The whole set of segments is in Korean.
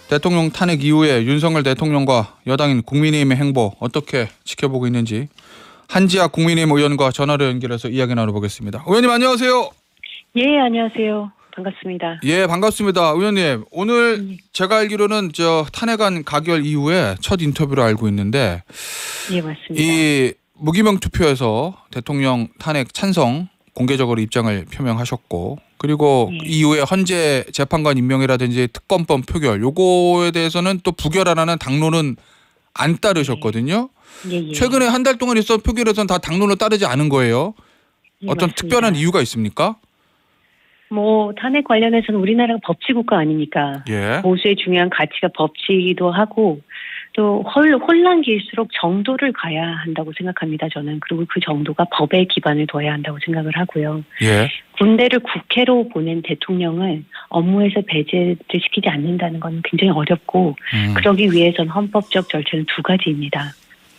대통령 탄핵 이후에 윤석열 대통령과 여당인 국민의힘의 행보 어떻게 지켜보고 있는지 한지아 국민의힘 의원과 전화로 연결해서 이야기 나눠보겠습니다. 의원님 안녕하세요. 예, 안녕하세요. 반갑습니다. 예, 반갑습니다. 의원님 오늘 제가 알기로는 탄핵안 가결 이후에 첫 인터뷰로 알고 있는데 예, 맞습니다. 이 무기명 투표에서 대통령 탄핵 찬성 공개적으로 입장을 표명하셨고 그리고 이후에 헌재 재판관 임명이라든지 특검법 표결 요거에 대해서는 또 부결하라는 당론은 안 따르셨거든요. 예. 최근에 한 달 동안 있었던 표결에서는 다 당론을 따르지 않은 거예요. 예, 어떤 맞습니다. 특별한 이유가 있습니까? 탄핵 관련해서는 우리나라가 법치국가 아닙니까? 예. 보수의 중요한 가치가 법치이기도 하고 또 혼란길수록 정도를 가야 한다고 생각합니다. 저는. 그리고 그 정도가 법에 기반을 둬야 한다고 생각을 하고요. 예. 군대를 국회로 보낸 대통령을 업무에서 배제를 시키지 않는다는 건 굉장히 어렵고 그러기 위해선 헌법적 절차는 두 가지입니다.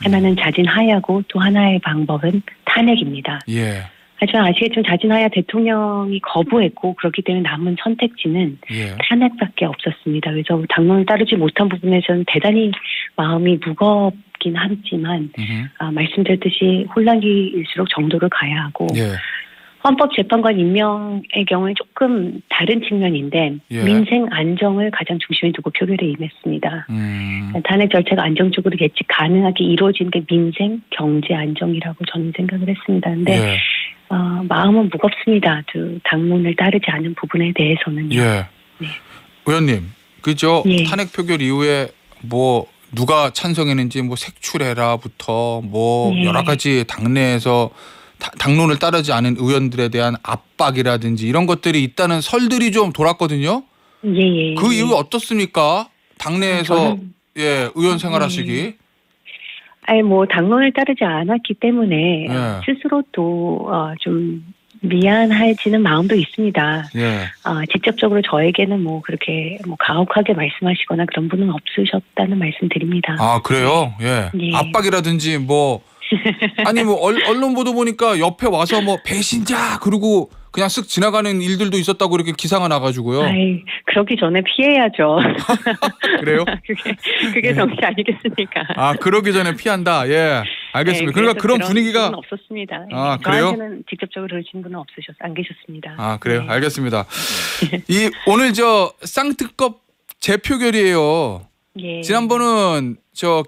하나는 자진하야고 또 하나의 방법은 탄핵입니다. 예. 하지만 아시겠지만 자진하야 대통령이 거부했고 그렇기 때문에 남은 선택지는 탄핵밖에 없었습니다. 그래서 당론을 따르지 못한 부분에서는 대단히 마음이 무겁긴 하지만 말씀드렸듯이 혼란기일수록 정도를 가야 하고 헌법재판관 임명의 경우는 조금 다른 측면인데 민생 안정을 가장 중심에 두고 표결에 임했습니다. 탄핵 절차가 안정적으로 예측 가능하게 이루어지는 게 민생, 경제 안정이라고 저는 생각을 했습니다. 근데 마음은 무겁습니다. 당론을 따르지 않은 부분에 대해서는요. 네. 의원님, 그죠? 탄핵 표결 이후에 누가 찬성했는지 색출해라부터 여러 가지 당내에서 당론을 따르지 않은 의원들에 대한 압박이라든지 이런 것들이 있다는 설들이 좀 돌았거든요. 그 이후 어떻습니까? 당내에서 의원 생활하시기. 당론을 따르지 않았기 때문에 스스로 또 좀 미안해지는 마음도 있습니다. 직접적으로 저에게는 그렇게 가혹하게 말씀하시거나 그런 분은 없으셨다는 말씀드립니다. 아, 그래요? 압박이라든지 아니 언론 보도 보니까 옆에 와서 배신자 그러고 그냥 쓱 지나가는 일들도 있었다고 이렇게 기사가 나가지고요. 그러기 전에 피해야죠. 그래요? 그게 정치 아니겠습니까? 아, 그러기 전에 피한다. 예, 알겠습니다. 그러니까 그런 분위기가 없었습니다. 아, 그래요? 저한테는 직접적으로 그러신 분은 안 계셨습니다. 아, 그래요? 알겠습니다. 오늘 쌍특검 재표결이에요. 지난번은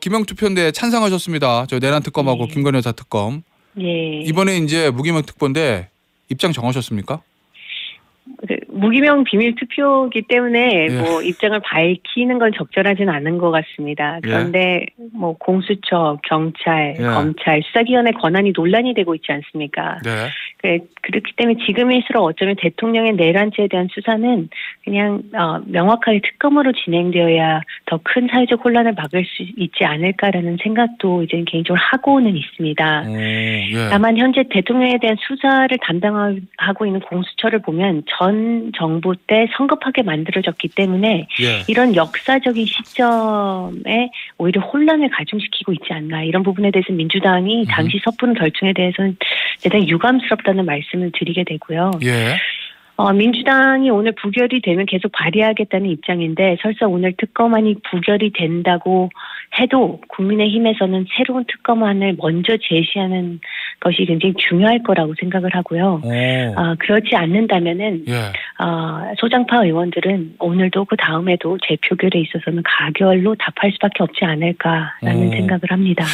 김영 투표인데 찬성하셨습니다. 내란 특검하고 김건희 여사 특검. 이번에 이제 무기명 특보인데 입장 정하셨습니까? 무기명 비밀 투표이기 때문에 입장을 밝히는 건 적절하진 않은 것 같습니다. 그런데 공수처, 경찰, 검찰, 수사기관의 권한이 논란이 되고 있지 않습니까? 그렇기 때문에 지금일수록 어쩌면 대통령의 내란죄에 대한 수사는 그냥 명확하게 특검으로 진행되어야 더 큰 사회적 혼란을 막을 수 있지 않을까라는 생각도 이제 개인적으로 하고는 있습니다. 다만 현재 대통령에 대한 수사를 담당하고 있는 공수처를 보면 전 정부 때 성급하게 만들어졌기 때문에 이런 역사적인 시점에 오히려 혼란을 가중시키고 있지 않나, 이런 부분에 대해서 민주당이 당시 섣부른 결정에 대해서는 대단히 유감스럽다는 말씀을 드리게 되고요. 민주당이 오늘 부결이 되면 계속 발의하겠다는 입장인데 설사 오늘 특검안이 부결이 된다고 해도 국민의힘에서는 새로운 특검안을 먼저 제시하는 것이 굉장히 중요할 거라고 생각을 하고요. 그렇지 않는다면은 소장파 의원들은 오늘도 그 다음에도 재표결에 있어서는 가결로 답할 수밖에 없지 않을까라는 생각을 합니다.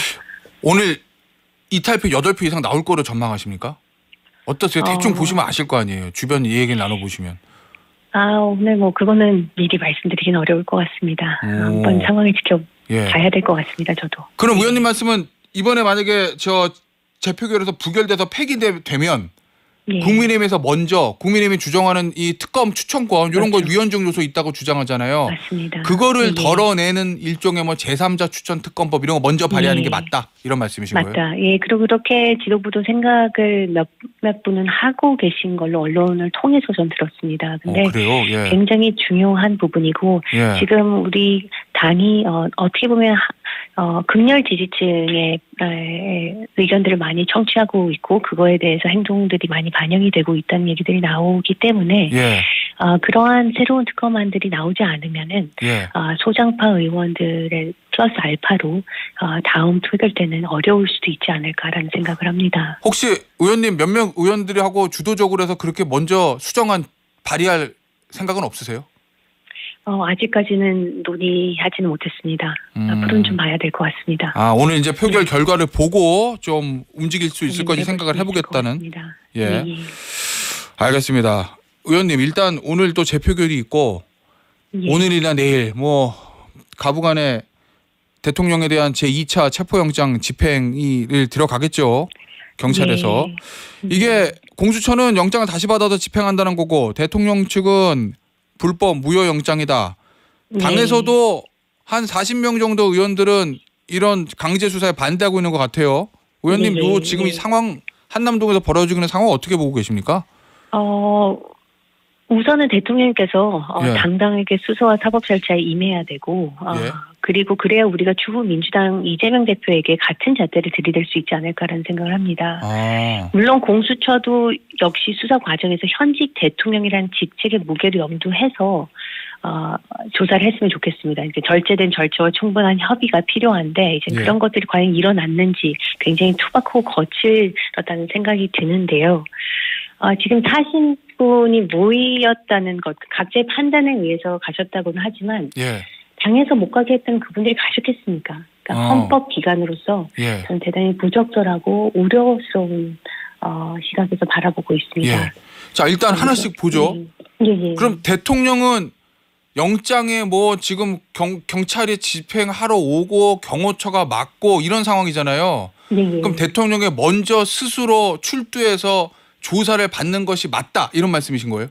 오늘 이탈표 8표 이상 나올 거로 전망하십니까? 어떠세요? 대충 보시면 아실 거 아니에요. 주변 얘기를 나눠보시면. 오늘 그거는 미리 말씀드리긴 어려울 것 같습니다. 한번 상황을 지켜봐야 될 것 같습니다. 저도. 그럼 의원님 말씀은 이번에 만약에 재표결에서 부결돼서 폐기되면 국민의힘에서 먼저 국민의힘이 주장하는 이 특검 추천권 이런 거 위헌적 요소 있다고 주장하잖아요. 맞습니다. 그거를 덜어내는 일종의 제3자 추천 특검법 이런 거 먼저 발의하는 게 맞다, 이런 말씀이신 거예요? 맞다. 그리고 그렇게 지도부도 생각을 몇몇 분은 하고 계신 걸로 언론을 통해서 전 들었습니다. 근데 그래요? 굉장히 중요한 부분이고 지금 우리 당이 어떻게 보면 극렬 지지층의 의견들을 많이 청취하고 있고 그거에 대해서 행동들이 많이 반영이 되고 있다는 얘기들이 나오기 때문에 그러한 새로운 특검안들이 나오지 않으면은 예. 소장파 의원들의 플러스 알파로 다음 표결 때는 어려울 수도 있지 않을까라는 생각을 합니다. 혹시 의원님 몇 명 의원들이 하고 주도적으로 해서 그렇게 먼저 수정안 발의할 생각은 없으세요? 아직까지는 논의하지는 못했습니다. 앞으로는 좀 봐야 될 것 같습니다. 오늘 이제 표결 결과를 보고 좀 움직일 수 있을 거지 생각을 해보겠다는. 예. 알겠습니다. 의원님 일단 오늘 또 재표결이 있고 오늘이나 내일 뭐 가부간에 대통령에 대한 제2차 체포영장 집행을 들어가겠죠. 경찰에서. 이게 공수처는 영장을 다시 받아서 집행한다는 거고 대통령 측은 불법 무효영장이다. 당에서도 한 40명 정도 의원들은 이런 강제 수사에 반대하고 있는 것 같아요. 의원님, 지금 이 상황 한남동에서 벌어지고 있는 상황 어떻게 보고 계십니까? 우선은 대통령께서 당당하게 수사와 사법 절차에 임해야 되고 그리고 그래야 우리가 추후 민주당 이재명 대표에게 같은 잣대를 들이댈 수 있지 않을까라는 생각을 합니다. 물론 공수처도 역시 수사 과정에서 현직 대통령이라는 직책의 무게를 염두해서 조사를 했으면 좋겠습니다. 이제 절제된 절차와 충분한 협의가 필요한데 이제 그런 것들이 과연 일어났는지 굉장히 투박하고 거칠었다는 생각이 드는데요. 지금 타신분이 모이었다는 것, 각자의 판단에 의해서 가셨다고는 하지만 당에서 못 가게 했던 그분들이 가셨겠습니까? 그러니까 헌법 기관으로서 저는 대단히 부적절하고 우려스러운 시각에서 바라보고 있습니다. 자, 일단 하나씩 보죠. 그럼 대통령은 영장에 뭐 지금 경찰이 집행하러 오고 경호처가 막고 이런 상황이잖아요. 그럼 대통령이 먼저 스스로 출두해서 조사를 받는 것이 맞다 이런 말씀이신 거예요?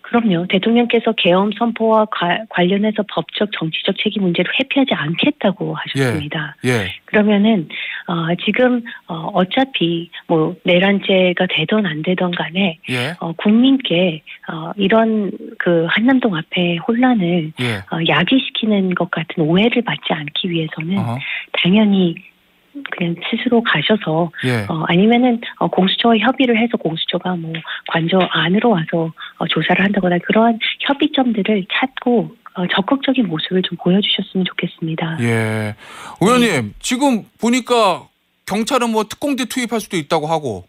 그럼요. 대통령께서 계엄 선포와 관련해서 법적 정치적 책임 문제를 회피하지 않겠다고 하셨습니다. 그러면은 지금 어차피 뭐 내란죄가 되던 안 되던 간에 국민께 이런 그 한남동 앞에 혼란을 야기시키는 것 같은 오해를 받지 않기 위해서는 당연히 그냥 스스로 가셔서 아니면은 공수처와 협의를 해서 공수처가 뭐 관저 안으로 와서 조사를 한다거나 그러한 협의점들을 찾고 적극적인 모습을 좀 보여주셨으면 좋겠습니다. 의원님 지금 보니까 경찰은 뭐 특공대 투입할 수도 있다고 하고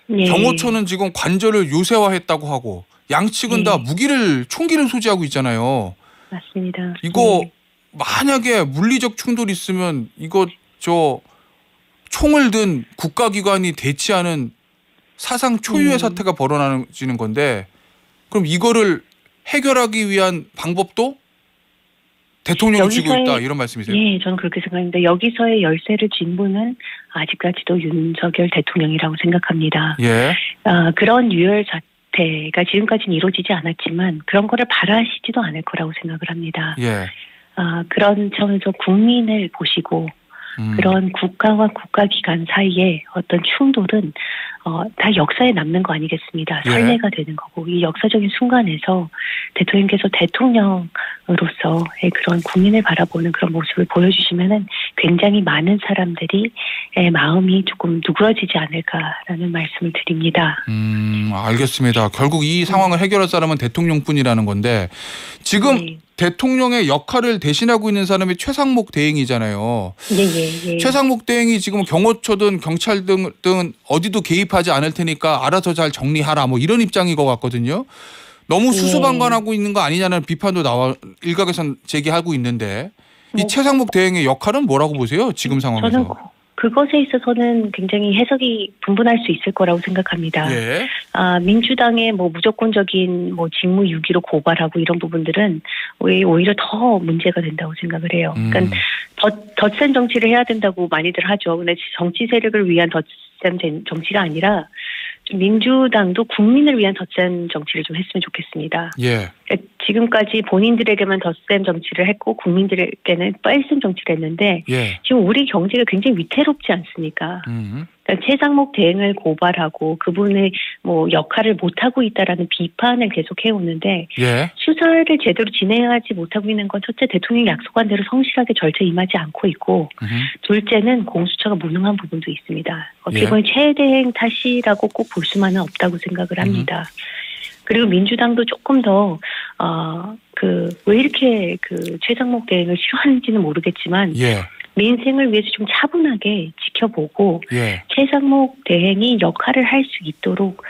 경호처는 지금 관저를 요새화했다고 하고 양측은 다 총기를 소지하고 있잖아요. 맞습니다. 이거 만약에 물리적 충돌이 있으면 이거 총을 든 국가기관이 대치하는 사상 초유의 사태가 벌어지는 건데 그럼 이거를 해결하기 위한 방법도 대통령이 쥐고 있다 이런 말씀이세요? 예, 저는 그렇게 생각합니다. 여기서의 열쇠를 쥔 분은 아직까지도 윤석열 대통령이라고 생각합니다. 그런 유혈 사태가 지금까지는 이루어지지 않았지만 그런 거를 바라시지도 않을 거라고 생각을 합니다. 그런 점에서 국민을 보시고 그런 국가와 국가기관 사이에 어떤 충돌은 다 역사에 남는 거 아니겠습니다. 선례가 되는 거고 이 역사적인 순간에서 대통령께서 대통령으로서의 그런 국민을 바라보는 그런 모습을 보여주시면은 굉장히 많은 사람들이 마음이 조금 누그러지지 않을까라는 말씀을 드립니다. 알겠습니다. 결국 이 상황을 해결할 사람은 대통령뿐이라는 건데 지금 대통령의 역할을 대신하고 있는 사람이 최상목 대행이잖아요. 최상목 대행이 지금 경호처든 경찰 등 어디도 개입하지 않을 테니까 알아서 잘 정리하라 뭐 이런 입장인 것 같거든요. 너무 수수방관하고 있는 거 아니냐는 비판도 일각에선 제기하고 있는데 이 최상목 대행의 역할은 뭐라고 보세요? 지금 상황에서. 저는 그것에 있어서는 굉장히 해석이 분분할 수 있을 거라고 생각합니다. 민주당의 뭐 무조건적인 뭐 직무유기로 고발하고 이런 부분들은 오히려 더 문제가 된다고 생각을 해요. 그러니까 덧셈 정치를 해야 된다고 많이들 하죠. 근데 정치 세력을 위한 덧셈 정치가 아니라 좀 민주당도 국민을 위한 덧셈 정치를 좀 했으면 좋겠습니다. 그러니까 지금까지 본인들에게만 덧셈 정치를 했고 국민들에게는 뺄셈 정치를 했는데 지금 우리 경제가 굉장히 위태롭지 않습니까? 그러니까 최상목 대행을 고발하고 그분의 뭐 역할을 못하고 있다라는 비판을 계속 해오는데 수사를 제대로 진행하지 못하고 있는 건 첫째 대통령이 약속한 대로 성실하게 절차에 임하지 않고 있고 둘째는 공수처가 무능한 부분도 있습니다. 어떻게 보면 최 대행 탓이라고 꼭 볼 수만은 없다고 생각을 합니다. 그리고 민주당도 조금 더 왜 이렇게 최상목 대행을 싫어하는지는 모르겠지만 예. 민생을 위해서 좀 차분하게 지켜보고 예. 최상목 대행이 역할을 할 수 있도록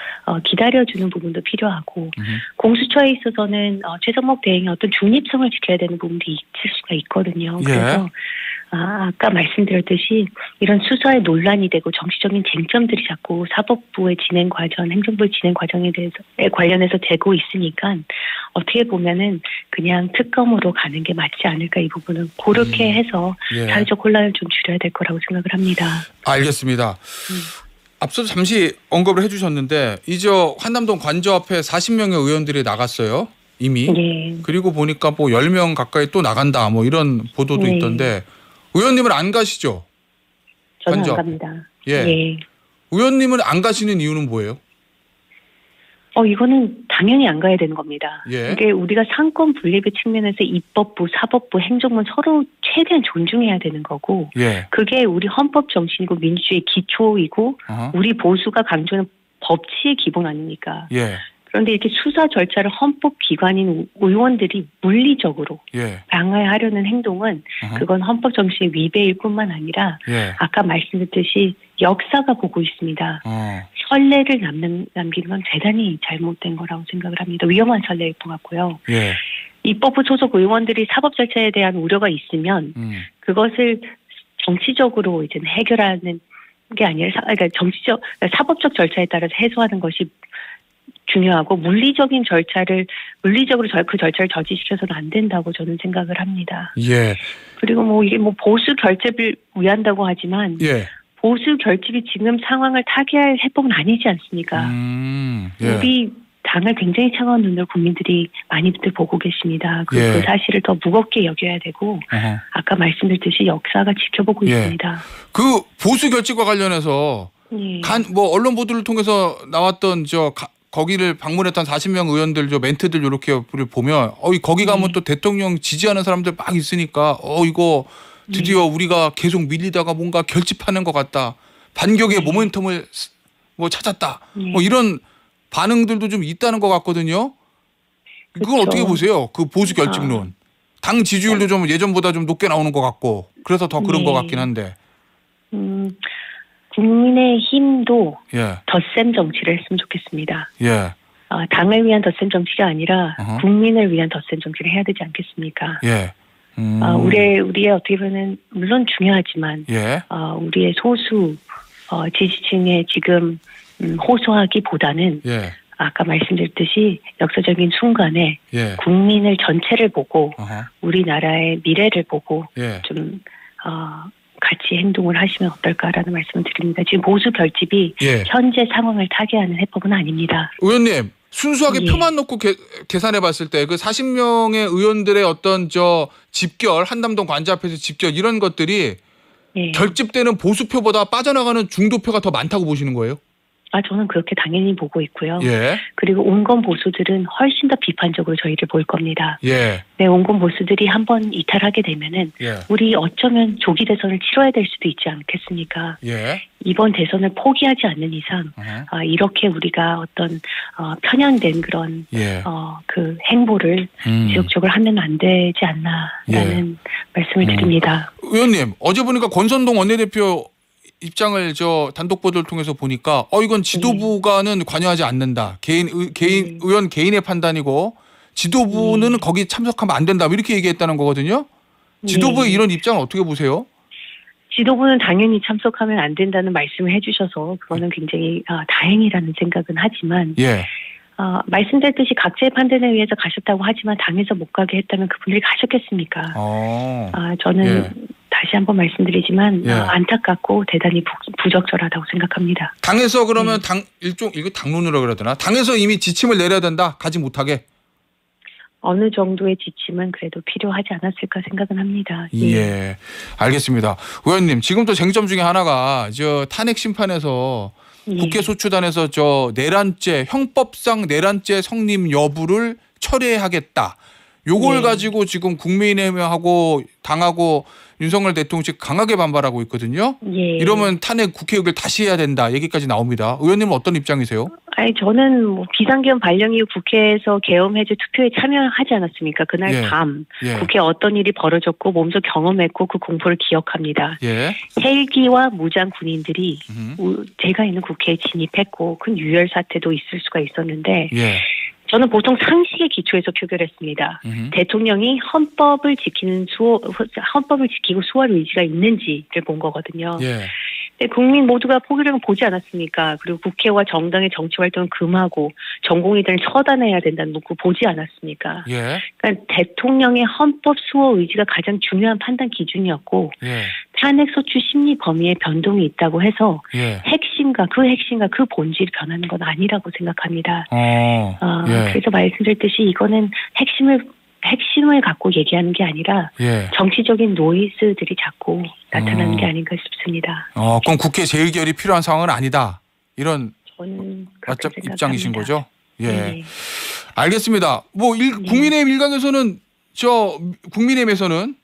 기다려주는 부분도 필요하고 공수처에 있어서는 최상목 대행이 어떤 중립성을 지켜야 되는 부분도 있을 수가 있거든요. 예. 그래서 아까 말씀드렸듯이 이런 수사에 논란이 되고 정치적인 쟁점들이 자꾸 사법부의 진행 과정, 행정부의 진행 과정에 대해서 관련해서 되고 있으니까 어떻게 보면은 그냥 특검으로 가는 게 맞지 않을까 이 부분은 그렇게 해서 예. 사회적 혼란을 좀 줄여야 될 거라고 생각을 합니다. 알겠습니다. 앞서 잠시 언급을 해주셨는데 이제 한남동 관저 앞에 40명의 의원들이 나갔어요. 이미. 네. 그리고 보니까 뭐 10명 가까이 또 나간다 뭐 이런 보도도 네. 있던데 의원님은 안 가시죠? 저는 관저 안 앞에. 갑니다. 예. 예. 의원님은 안 가시는 이유는 뭐예요? 이거는 당연히 안 가야 되는 겁니다. 예. 이게 우리가 상권 분립의 측면에서 입법부, 사법부, 행정부 서로 최대한 존중해야 되는 거고 예. 그게 우리 헌법 정신이고 민주주의 기초이고 우리 보수가 강조하는 법치의 기본 아닙니까? 예. 그런데 이렇게 수사 절차를 헌법기관인 의원들이 물리적으로 예. 방해하려는 행동은 그건 헌법 정신의 위배일 뿐만 아니라 예. 아까 말씀드렸듯이 역사가 보고 있습니다. 선례를 남기는 건 대단히 잘못된 거라고 생각을 합니다. 위험한 선례일 것 같고요. 예. 입법부 소속 의원들이 사법 절차에 대한 우려가 있으면 그것을 정치적으로 이제 해결하는 게 아니라 그러니까 사법적 절차에 따라서 해소하는 것이 중요하고 물리적으로 그 절차를 저지시켜서는 안 된다고 저는 생각을 합니다. 예. 그리고 이게 보수 결집을 위한다고 하지만 예. 보수 결집이 지금 상황을 타개할 해법은 아니지 않습니까? 예. 우리 당을 굉장히 차가운 눈으로 국민들이 많이들 보고 계십니다. 그리고 예. 그 사실을 더 무겁게 여겨야 되고 아까 말씀드렸듯이 역사가 지켜보고 예. 있습니다. 그 보수 결집과 관련해서 예. 언론 보도를 통해서 나왔던 거기를 방문했던 40명 의원들 멘트들 이렇게 보면 거기 가면 또 대통령 지지하는 사람들 막 있으니까 이거 드디어 우리가 계속 밀리다가 뭔가 결집하는 것 같다. 반격의 모멘텀을 찾았다. 이런 반응들도 좀 있다는 것 같거든요. 그건 그렇죠. 어떻게 보세요? 그 보수 결집론. 당 지지율도 좀 예전보다 좀 높게 나오는 것 같고 그래서 더 그런 것 같긴 한데. 국민의힘도 예. 덧셈 정치를 했으면 좋겠습니다. 예. 당을 위한 덧셈 정치가 아니라 국민을 위한 덧셈 정치를 해야 되지 않겠습니까? 예. 우리의 어떻게 보면 물론 중요하지만 예. 우리의 소수 지지층에 지금 호소하기보다는 예. 아까 말씀드렸듯이 역사적인 순간에 예. 국민을 전체를 보고 우리나라의 미래를 보고 예. 좀 같이 행동을 하시면 어떨까라는 말씀을 드립니다. 지금 보수 결집이 예. 현재 상황을 타개하는 해법은 아닙니다. 의원님 순수하게 예. 표만 놓고 계산해 봤을 때 그 40명의 의원들의 어떤 집결 한남동 관저 앞에서 집결 이런 것들이 예. 결집되는 보수표보다 빠져나가는 중도표가 더 많다고 보시는 거예요? 저는 그렇게 당연히 보고 있고요. 예. 그리고 온건 보수들은 훨씬 더 비판적으로 저희를 볼 겁니다. 예. 네, 온건 보수들이 한번 이탈하게 되면은 예. 우리 어쩌면 조기 대선을 치러야 될 수도 있지 않겠습니까? 예. 이번 대선을 포기하지 않는 이상 이렇게 우리가 어떤 편향된 그런 예. 그 행보를 지속적으로 하면 안 되지 않나라는 말씀을 드립니다. 의원님 어제 보니까 권선동 원내대표 입장을 단독 보도를 통해서 보니까 이건 지도부가는 관여하지 않는다. 의원 개인의 판단이고 지도부는 거기 참석하면 안 된다. 이렇게 얘기했다는 거거든요. 지도부의 이런 입장은 어떻게 보세요? 지도부는 당연히 참석하면 안 된다는 말씀을 해주셔서 그거는 굉장히 다행이라는 생각은 하지만 예. 말씀드렸듯이 각자의 판단에 의해서 가셨다고 하지만 당에서 못 가게 했다면 그분들이 가셨겠습니까? 저는 예. 다시 한번 말씀드리지만 예. 안타깝고 대단히 부적절하다고 생각합니다. 당에서 그러면 이거 당론이라고 그래야 되나? 당에서 이미 지침을 내려야 된다. 가지 못하게. 어느 정도의 지침은 그래도 필요하지 않았을까 생각은 합니다. 예. 알겠습니다. 의원님 지금 또 쟁점 중에 하나가 탄핵 심판에서 국회 소추단에서 내란죄 형법상 내란죄 성립 여부를 철회하겠다. 요걸 네. 가지고 지금 국민의힘하고 당하고 윤석열 대통령 측 강하게 반발하고 있거든요. 예. 이러면 탄핵 국회의결 다시 해야 된다 얘기까지 나옵니다. 의원님은 어떤 입장이세요? 아니 저는 뭐 비상계엄 발령 이후 국회에서 계엄 해제 투표에 참여하지 않았습니까? 그날 예. 밤 예. 국회에 어떤 일이 벌어졌고 몸소 경험했고 그 공포를 기억합니다. 예. 헬기와 무장 군인들이 음. 제가 있는 국회에 진입했고 큰 유혈 사태도 있을 수가 있었는데 예. 저는 보통 상식에 기초해서 표결했습니다. 대통령이 헌법을 지키고 수호할 의지가 있는지를 본 거거든요. 예. 근데 국민 모두가 포기력을 보지 않았습니까? 그리고 국회와 정당의 정치 활동을 금하고 전공의들을 처단해야 된다는 문구 보지 않았습니까? 예. 그러니까 대통령의 헌법 수호 의지가 가장 중요한 판단 기준이었고 예. 탄핵 소추 심리 범위에 변동이 있다고 해서 예. 핵심과 그 본질이 변하는 건 아니라고 생각합니다. 예. 그래서 말씀드렸듯이 이거는 핵심을 갖고 얘기하는 게 아니라 예. 정치적인 노이즈들이 자꾸 나타나는 게 아닌가 싶습니다. 그럼 국회 재의결이 필요한 상황은 아니다. 이런 저는 그렇게 입장이신 생각합니다. 거죠? 예. 네. 알겠습니다. 국민의힘 일각에서는 국민의힘에서는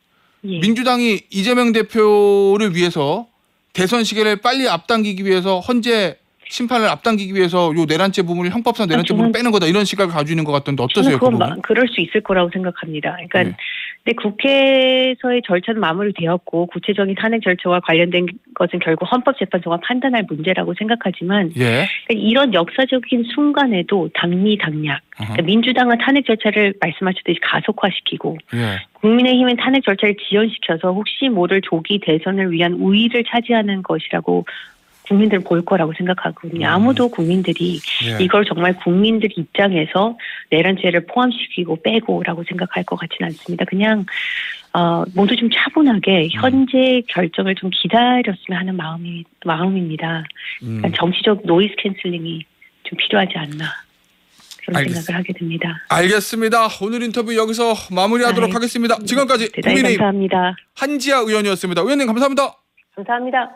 예. 민주당이 이재명 대표를 위해서 대선 시기를 빨리 앞당기기 위해서 헌재 심판을 앞당기기 위해서 요 내란죄 부분을 형법상 내란죄 부분을 빼는 거다 이런 시각을 가지고 있는 것 같던데 어떠세요? 그건 그럴 수 있을 거라고 생각합니다. 그러니까 근데 국회에서의 절차는 마무리되었고 구체적인 탄핵 절차와 관련된 것은 결국 헌법재판소가 판단할 문제라고 생각하지만 예. 그러니까 이런 역사적인 순간에도 당리당략 그러니까 민주당은 탄핵 절차를 말씀하셨듯이 가속화시키고 예. 국민의힘은 탄핵 절차를 지연시켜서 혹시 모를 조기 대선을 위한 우위를 차지하는 것이라고 국민들은 볼 거라고 생각하거든요. 아무도 국민들이 예. 이걸 정말 국민들 입장에서 내란죄를 포함시키고 빼고라고 생각할 것 같지는 않습니다. 그냥 모두 좀 차분하게 현재 결정을 좀 기다렸으면 하는 마음입니다. 그러니까 정치적 노이즈 캔슬링이 좀 필요하지 않나 그런 생각을 하게 됩니다. 알겠습니다. 오늘 인터뷰 여기서 마무리하도록 하겠습니다. 지금까지 대단히 국민의힘 감사합니다. 한지아 의원이었습니다. 의원님 감사합니다. 감사합니다.